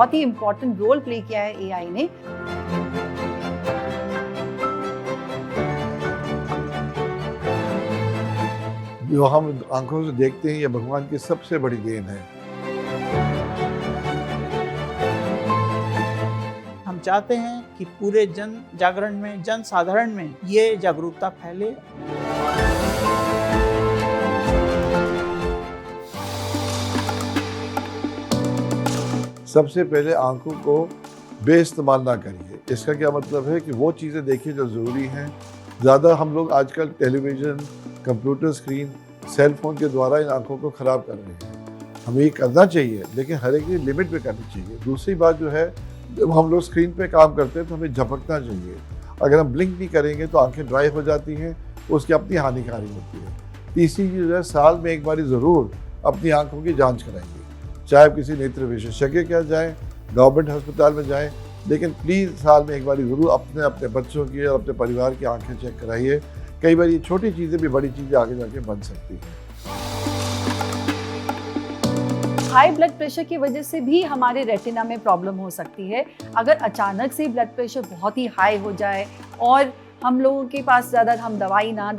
बहुत ही important role play किया है एआई ने। जो हम आंखों से देखते हैं ये भगवान की सबसे बड़ी देन है। हम चाहते हैं कि पूरे जन जागरण में, जन साधारण में ये जागरूकता फैले। सबसे पहले आंखों को बेइस्तेमाल ना करिए। इसका क्या मतलब है कि वो चीज़ें देखिए जो ज़रूरी हैं। ज़्यादा हम लोग आजकल television, computer screen, cell phone के द्वारा इन आंखों को ख़राब कर रहे हैं। हमें ये करना चाहिए लेकिन हर एक चीज़ लिमिट में करनी चाहिए। दूसरी बात जो है, जब हम लोग स्क्रीन पे काम करते हैं तो हमें झपकना चाहिए। अगर हम ब्लिंक नहीं करेंगे तो आंखें ड्राई हो जाती हैं, उसकी अपनी हानिकारी होती है। तीसरी चीज़ है, साल में एक बार ज़रूर अपनी आंखों की जाँच कराइए। चाहे आप किसी नेत्र विशेषज्ञ के यहाँ जाएँ, गवर्नमेंट अस्पताल में जाएँ, लेकिन प्लीज़ साल में एक बार ज़रूर अपने बच्चों की और अपने परिवार की आंखें चेक कराइए। कई बार ये छोटी चीज़ें भी बड़ी चीज़ें आगे जाके बन सकती हैं। हाई ब्लड प्रेशर की वजह से भी हमारे रेटिना में प्रॉब्लम हो सकती है। अगर अचानक से ब्लड प्रेशर बहुत ही हाई हो जाए और हम लोगों के पास ज़्यादा हम दवाई ना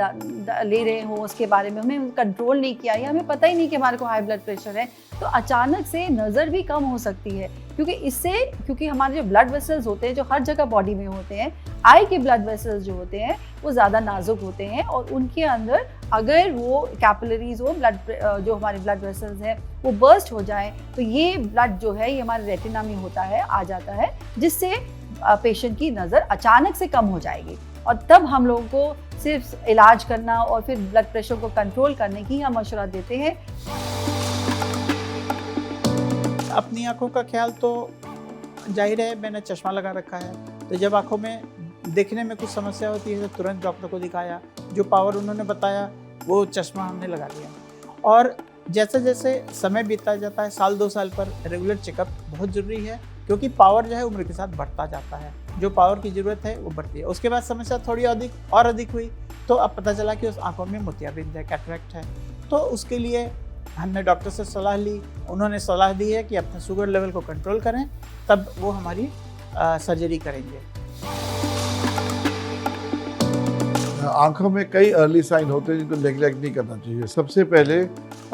ले रहे हों, उसके बारे में हमें कंट्रोल नहीं किया या हमें पता ही नहीं कि हमारे को हाई ब्लड प्रेशर है, तो अचानक से नज़र भी कम हो सकती है। क्योंकि हमारे जो ब्लड वेसल्स होते हैं जो हर जगह बॉडी में होते हैं, आई के ब्लड वेसल्स जो होते हैं वो ज़्यादा नाजुक होते हैं और उनके अंदर अगर वो कैपिलरीज हो, जो हमारे ब्लड वेसल्स हैं वो बर्स्ट हो जाए तो ये ब्लड जो है ये हमारे रेटिना में आ जाता है, जिससे पेशेंट की नज़र अचानक से कम हो जाएगी। और तब हम लोगों को सिर्फ इलाज करना और फिर ब्लड प्रेशर को कंट्रोल करने की हम मशवरा देते हैं। अपनी आंखों का ख्याल तो जाहिर है, मैंने चश्मा लगा रखा है, तो जब आंखों में देखने में कुछ समस्या होती है तो तुरंत डॉक्टर को दिखाया। जो पावर उन्होंने बताया वो चश्मा हमने लगा लिया। और जैसे जैसे समय बीतता जाता है, साल 2 साल पर रेगुलर चेकअप बहुत ज़रूरी है, क्योंकि पावर जो है उम्र के साथ बढ़ता जाता है। जो पावर की ज़रूरत है वो बढ़ती है। उसके बाद समस्या थोड़ी अधिक हुई तो अब पता चला कि उस आंखों में मोतियाबिंद है, कैटरैक्ट है। तो उसके लिए हमने डॉक्टर से सलाह ली। उन्होंने सलाह दी है कि अपने शुगर लेवल को कंट्रोल करें, तब वो हमारी सर्जरी करेंगे। आंखों में कई अर्ली साइन होते हैं जिनको नेग्लेक्ट नहीं करना चाहिए। सबसे पहले,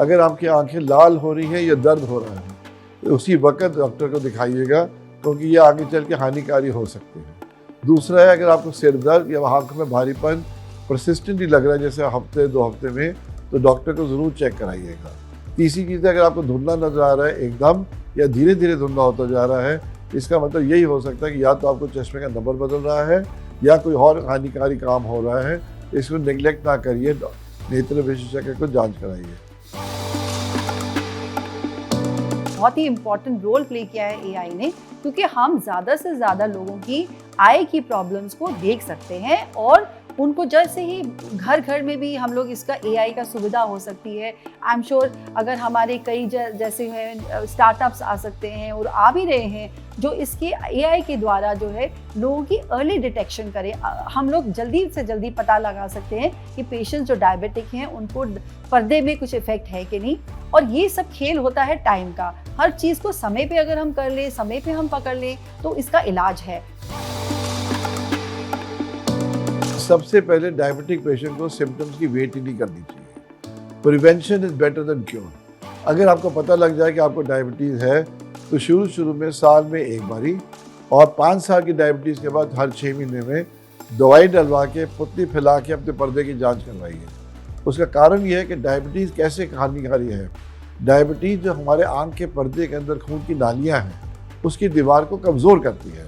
अगर आपकी आंखें लाल हो रही हैं या दर्द हो रहा है तो उसी वक्त डॉक्टर को दिखाइएगा, क्योंकि ये आगे चल के हानिकारी हो सकते हैं। दूसरा है, अगर आपको सिर दर्द या आंखों में भारीपन परसिस्टेंटली लग रहा है जैसे हफ्ते 2 हफ्ते में, तो डॉक्टर को ज़रूर चेक कराइएगा। तीसरी चीज़ है, अगर आपको धुंधला नजर आ रहा है एकदम या धीरे धीरे धुंधला होता जा रहा है, इसका मतलब यही हो सकता है कि या तो आपको चश्मे का नंबर बदल रहा है या कोई और हानिकारी काम हो रहा है। इसको नेग्लेक्ट ना करिए, नेत्र विशेषज्ञ को जांच कराइए। बहुत ही इम्पोर्टेंट रोल प्ले किया है एआई ने, क्योंकि हम ज़्यादा से ज़्यादा लोगों की आई की प्रॉब्लम्स को देख सकते हैं और उनको जैसे ही घर घर में भी हम लोग इसका एआई का सुविधा हो सकती है। आई एम श्योर अगर हमारे कई जैसे हैं स्टार्टअप्स आ सकते हैं और आ भी रहे हैं जो इसके एआई के द्वारा जो है लोगों की अर्ली डिटेक्शन करें। हम लोग जल्दी से जल्दी पता लगा सकते हैं कि पेशेंट्स जो डायबिटिक हैं उनको पर्दे में कुछ इफेक्ट है कि नहीं। और ये सब खेल होता है टाइम का। हर चीज़ को समय पे अगर हम कर लें, समय पे हम पकड़ लें तो इसका इलाज है। सबसे पहले डायबिटिक पेशेंट को सिम्टम्स की वेट ही नहीं करनी चाहिए। Prevention is better than cure. अगर आपको पता लग जाए कि आपको डायबिटीज़ है तो शुरू में साल में एक बारी और 5 साल की डायबिटीज़ के बाद हर 6 महीने में दवाई डलवा के पुतली फैला के अपने पर्दे की जांच करवाइए। उसका कारण यह है कि डायबिटीज़ कैसे हानिकारी है। डायबिटीज़ जो हमारे आँख के पर्दे के अंदर खून की नालियाँ हैं उसकी दीवार को कमज़ोर करती है।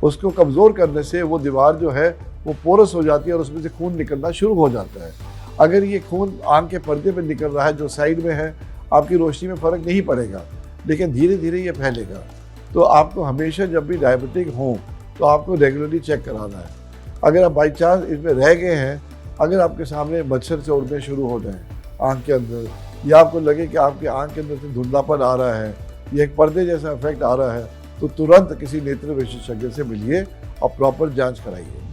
उसको कमज़ोर करने से वो दीवार जो है वो पोरस हो जाती है और उसमें से खून निकलना शुरू हो जाता है। अगर ये खून आँख के पर्दे पे निकल रहा है जो साइड में है, आपकी रोशनी में फ़र्क नहीं पड़ेगा, लेकिन धीरे धीरे ये फैलेगा। तो आपको हमेशा जब भी डायबिटिक हो तो आपको रेगुलरली चेक कराना है। अगर आप बाई चांस इसमें रह गए हैं, अगर आपके सामने मच्छर से उड़ने शुरू हो जाए आँख के अंदर, या आपको लगे कि आपके आँख के अंदर से धुंधलापन आ रहा है या एक पर्दे जैसा इफेक्ट आ रहा है, तो तुरंत किसी नेत्र विशेषज्ञ से मिलिए और प्रॉपर जाँच कराइए।